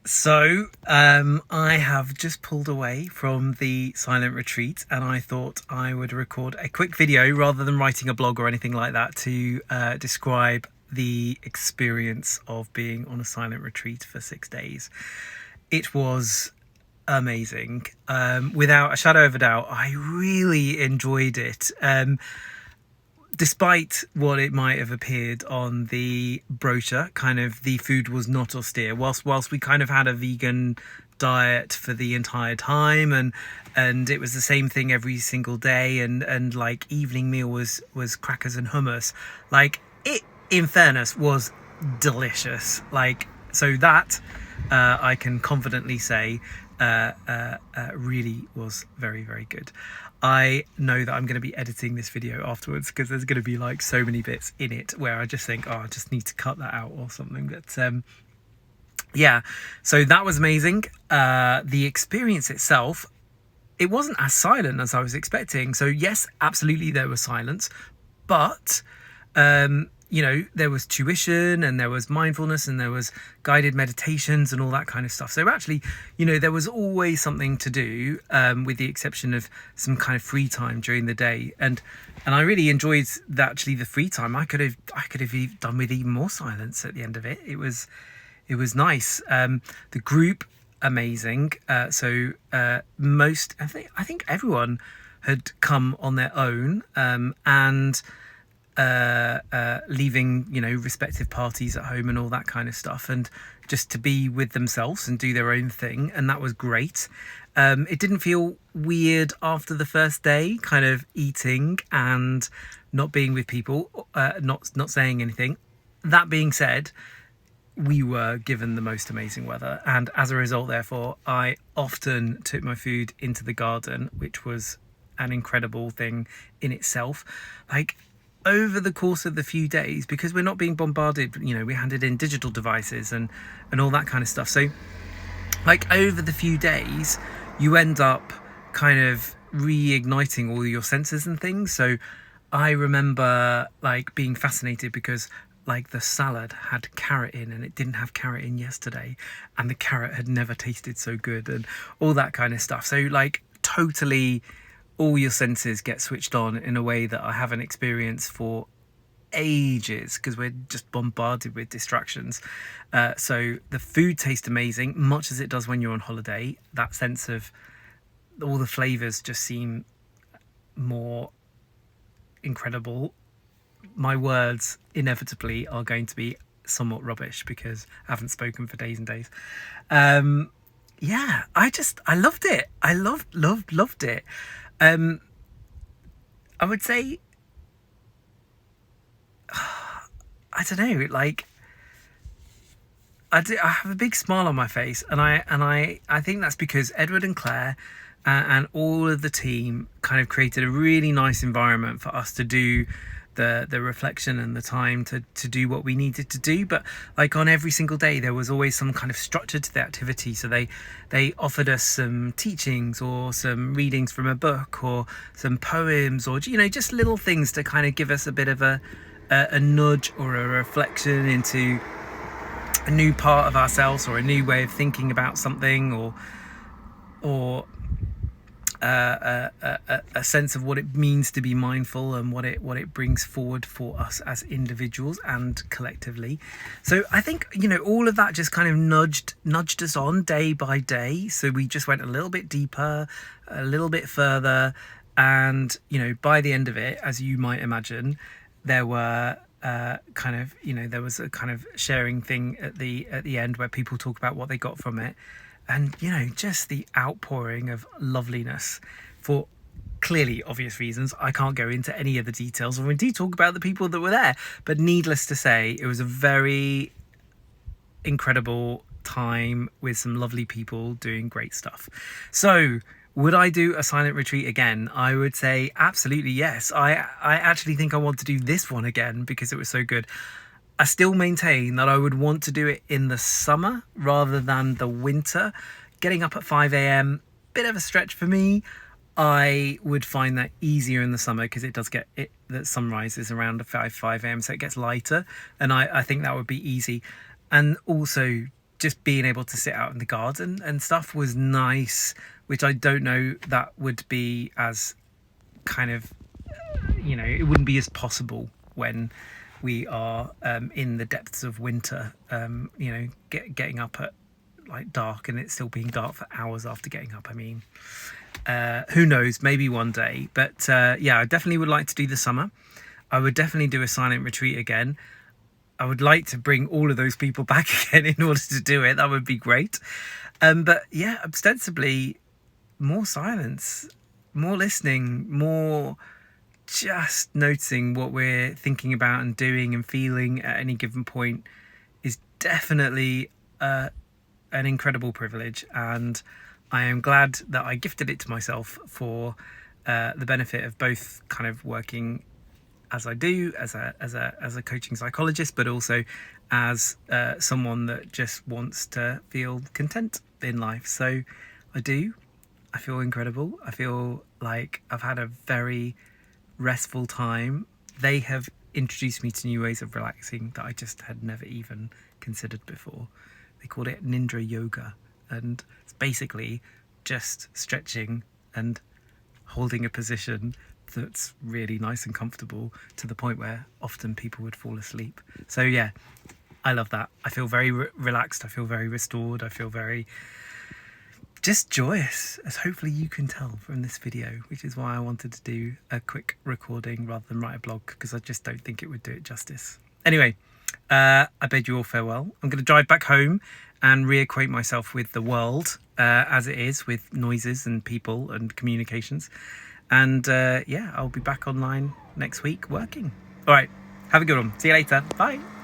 So, I have just pulled away from the silent retreat, and I thought I would record a quick video rather than writing a blog or anything like that to describe the experience of being on a silent retreat for 6 days. It was amazing. Without a shadow of a doubt, I really enjoyed it. Despite what it might have appeared on the brochure, kind of the food was not austere. Whilst we kind of had a vegan diet for the entire time, and it was the same thing every single day, and like evening meal was crackers and hummus. Like it, in fairness, was delicious. Like so that I can confidently say really was very, very good. I know that I'm going to be editing this video afterwards because there's going to be like so many bits in it where I just think, oh, I just need to cut that out or something. But yeah, so that was amazing. The experience itself, it wasn't as silent as I was expecting. So yes, absolutely there was silence, but you know, there was tuition and there was mindfulness and there was guided meditations and all that kind of stuff. So actually, you know, there was always something to do, with the exception of some kind of free time during the day. And I really enjoyed the free time. I could have done with even more silence at the end of it. It was nice. The group, amazing. So I think everyone had come on their own, and leaving, you know, respective parties at home and all that kind of stuff, and just to be with themselves and do their own thing, and that was great. It didn't feel weird after the first day, kind of eating and not being with people, not saying anything. That being said, we were given the most amazing weather, and as a result, therefore, I often took my food into the garden, which was an incredible thing in itself. Like, over the course of the few days, because we're not being bombarded, you know, we handed in digital devices and all that kind of stuff. So like over the few days, you end up kind of reigniting all your senses and things. So I remember like being fascinated because like the salad had carrot in and it didn't have carrot in yesterday, and the carrot had never tasted so good, and all that kind of stuff. So like totally all your senses get switched on in a way that I haven't experienced for ages because we're just bombarded with distractions. So the food tastes amazing, much as it does when you're on holiday. That sense of all the flavors just seem more incredible. My words inevitably are going to be somewhat rubbish because I haven't spoken for days and days. Yeah, I loved it. I loved it. I would say, I don't know, like I have a big smile on my face, and I think that's because Edward and Claire and all of the team kind of created a really nice environment for us to do the reflection and the time to do what we needed to do. But like on every single day there was always some kind of structure to the activity. So they offered us some teachings or some readings from a book or some poems, or, you know, just little things to kind of give us a bit of a nudge or a reflection into a new part of ourselves or a new way of thinking about something, or a sense of what it means to be mindful and what it brings forward for us as individuals and collectively. So I think, you know, all of that just kind of nudged us on day by day. So we just went a little bit deeper, a little bit further, and, you know, by the end of it, as you might imagine, there were there was a kind of sharing thing at the end where people talk about what they got from it. And, you know, just the outpouring of loveliness for clearly obvious reasons. I can't go into any of the details or indeed talk about the people that were there. But needless to say, it was a very incredible time with some lovely people doing great stuff. So would I do a silent retreat again? I would say absolutely yes. I actually think I want to do this one again because it was so good. I still maintain that I would want to do it in the summer rather than the winter. Getting up at 5 a.m, bit of a stretch for me. I would find that easier in the summer because it does get it. The sunrise is around 5 a.m, so it gets lighter, and I think that would be easy. And also, just being able to sit out in the garden and stuff was nice, which I don't know that would be as kind of, it wouldn't be as possible when we are in the depths of winter, getting up at like dark and it's still being dark for hours after getting up. I mean, who knows, maybe one day. But yeah, I definitely would like to do the summer. I would definitely do a silent retreat again. I would like to bring all of those people back again in order to do it. That would be great. But yeah, ostensibly more silence, more listening, more just noticing what we're thinking about and doing and feeling at any given point is definitely an incredible privilege. And I am glad that I gifted it to myself for the benefit of both kind of working as I do as a coaching psychologist, but also as someone that just wants to feel content in life. So I feel incredible. I feel like I've had a very restful time. They have introduced me to new ways of relaxing that I just had never even considered before. They called it Nidra yoga, and it's basically just stretching and holding a position that's really nice and comfortable to the point where often people would fall asleep. So yeah, I love that. I feel very relaxed. I feel very restored. I feel very just joyous, as hopefully you can tell from this video, which is why I wanted to do a quick recording rather than write a blog, because I just don't think it would do it justice. Anyway, I bid you all farewell. I'm going to drive back home and reacquaint myself with the world as it is, with noises and people and communications. And yeah, I'll be back online next week working. All right, have a good one. See you later. Bye.